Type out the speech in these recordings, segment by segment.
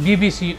BBC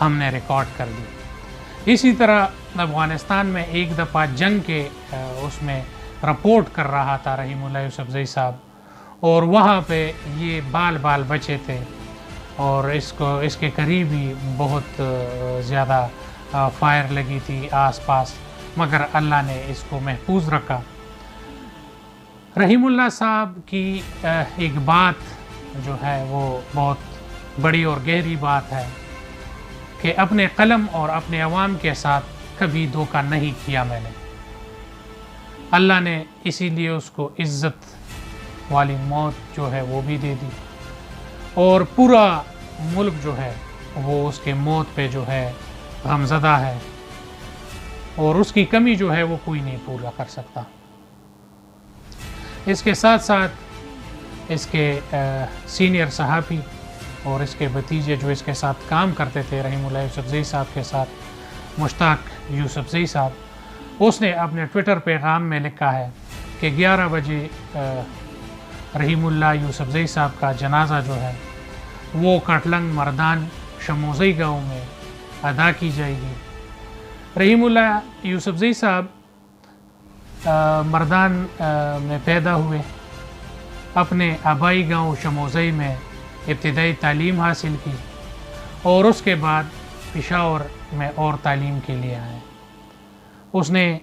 ہم نے record کر دی۔ اسی طرح افغانستان میں ایک دفعہ جنگ کے اس میں رپورٹ کر رہا تھا رحیم اللہ یوسف زئی صاحب، اور وہاں پہ یہ بال بچے تھے اور اس کے قریب ہی بہت زیادہ فائر لگی تھی آس پاس، مگر اللہ نے اس کو محفوظ رکھا۔ رحیم اللہ صاحب کی ایک بات جو ہے وہ بہت بڑی اور گہری بات ہے کہ اپنے قلم اور اپنے عوام کے ساتھ کبھی دھوکہ نہیں کیا میں نے۔ اللہ نے اسی لیے اس کو عزت والی موت جو ہے وہ بھی دے دی، اور پورا ملک جو ہے وہ اس کے موت پہ جو ہے غمزدہ ہے، اور اس کی کمی جو ہے وہ کوئی نہیں پورا کر سکتا۔ اس کے ساتھ ساتھ اس کے سینئر صحافی اور اس کے بھتیجے جو اس کے ساتھ کام کرتے تھے رحیم اللہ یوسف زئی صاحب کے ساتھ، مشتاق یوسف زئی صاحب، اس نے اپنے ٹویٹر پیغام میں لکھا ہے کہ 11 بجے رحیم اللہ یوسف زئی صاحب کا جنازہ جو ہے وہ کٹلنگ مردان شموزئی گاؤں میں ادا کی جائے گی۔ رحیم اللہ یوسف زئی صاحب مردان میں پیدا ہوئے، اپنے آبائی گاؤں شموزئی میں ابتدائی تعلیم حاصل کی، اور اس کے بعد پشاور میں اور تعلیم کے لیے آئے۔ اس نے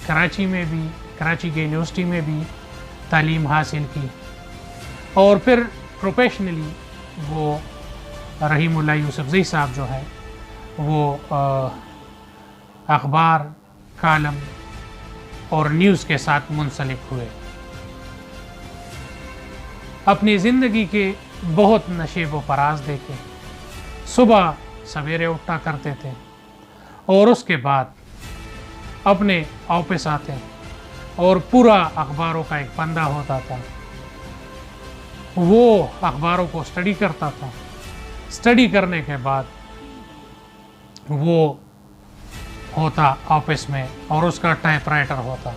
کراچی کے یونیورسٹی میں بھی تعلیم حاصل کی، اور پھر پروفیشنلی وہ رحیم اللہ یوسف زئی صاحب جو ہے وہ اخبار، کالم اور نیوز کے ساتھ منسلک ہوئے۔ اپنی زندگی کے بہت نشیب و فراز دیکھے، صبح سویرے اٹھا کرتے تھے اور اس کے بعد اپنے آفس آتے اور پورا اخباروں کا ایک بندہ ہوتا تھا، وہ اخباروں کو اسٹڈی کرتا تھا۔ اسٹڈی کرنے کے بعد وہ ہوتا آفس میں اور اس کا ٹائپ رائٹر ہوتا،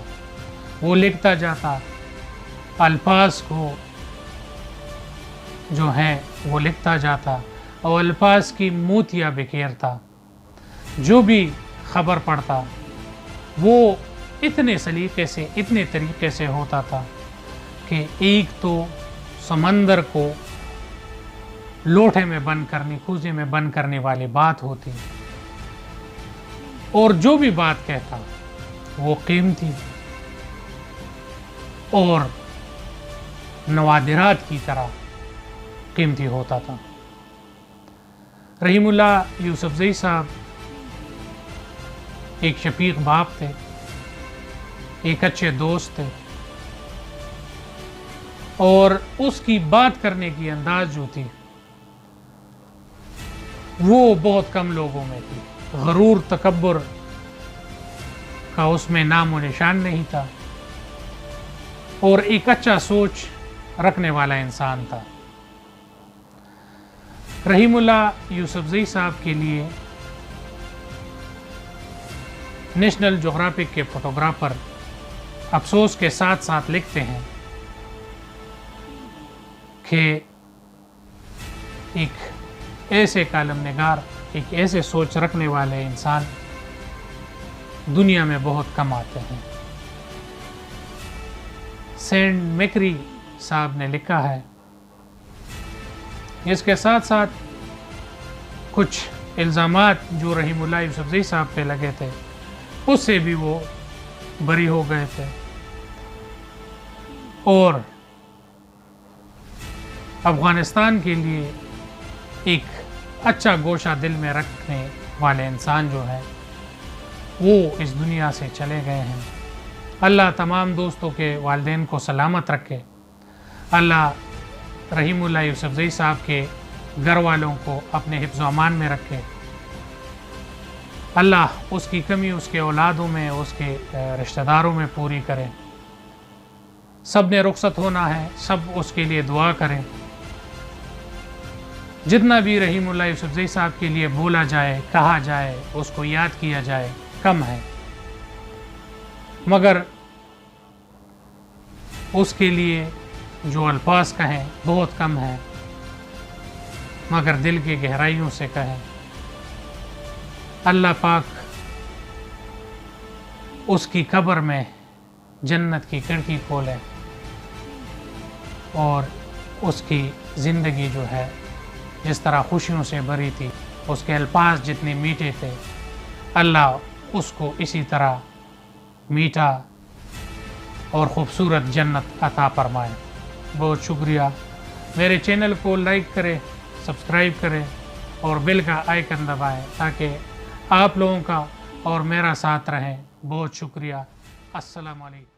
وہ لکھتا جاتا، الفاظ کو جو ہے وہ لکھتا جاتا اور الفاظ کی موتیاں بکھیرتا۔ جو بھی خبر پڑھتا وہ اتنے سلیقے سے، اتنے طریقے سے ہوتا تھا کہ ایک تو سمندر کو لوٹے میں بند کرنی، کوزے میں بند کرنے والی بات ہوتی، اور جو بھی بات کہتا وہ قیمتی اور نوادرات کی طرح قیمتی ہوتا تھا۔ رحیم اللہ یوسف زئی صاحب ایک شفیق باپ تھے، ایک اچھے دوست تھے، اور اس کی بات کرنے کی انداز جو تھی وہ بہت کم لوگوں میں تھی۔ غرور، تکبر کا اس میں نام و نشان نہیں تھا، اور ایک اچھا سوچ رکھنے والا انسان تھا۔ رحیم اللہ یوسف زئی صاحب کے لیے نیشنل جغرافک کے فوٹوگرافر افسوس کے ساتھ ساتھ لکھتے ہیں کہ ایک ایسے کالم نگار، ایک ایسے سوچ رکھنے والے انسان دنیا میں بہت کم آتے ہیں۔ سینڈ میکری صاحب نے لکھا ہے، اس کے ساتھ ساتھ کچھ الزامات جو رحیم اللہ یوسف زئی صاحب پہ لگے تھے اس سے بھی وہ بری ہو گئے تھے، اور افغانستان کے لیے ایک اچھا گوشہ دل میں رکھنے والے انسان جو ہے وہ اس دنیا سے چلے گئے ہیں۔ اللہ تمام دوستوں کے والدین کو سلامت رکھے، اللہ رحیم اللہ یوسف زئی صاحب کے گھر والوں کو اپنے حفظ و امان میں رکھے، اللہ اس کی کمی اس کے اولادوں میں، اس کے رشتہ داروں میں پوری کرے۔ سب نے رخصت ہونا ہے، سب اس کے لیے دعا کریں۔ جتنا بھی رحیم اللہ یوسف زئی صاحب کے لیے بولا جائے، کہا جائے، اس کو یاد کیا جائے، کم ہے، مگر اس کے لیے جو الفاظ کہیں بہت کم ہیں، مگر دل کی گہرائیوں سے کہیں۔ اللہ پاک اس کی قبر میں جنت کی کھڑکی کھولے اور اس کی زندگی جو ہے جس طرح خوشیوں سے بھری تھی، اس کے الفاظ جتنے میٹھے تھے، اللہ اس کو اسی طرح میٹھا اور خوبصورت جنت عطا فرمائے۔ بہت شکریہ۔ میرے چینل کو لائک کریں، سبسکرائب کریں اور بیل کا آئیکن دبائیں تاکہ آپ لوگوں کا اور میرا ساتھ رہیں۔ بہت شکریہ۔ السلام علیکم۔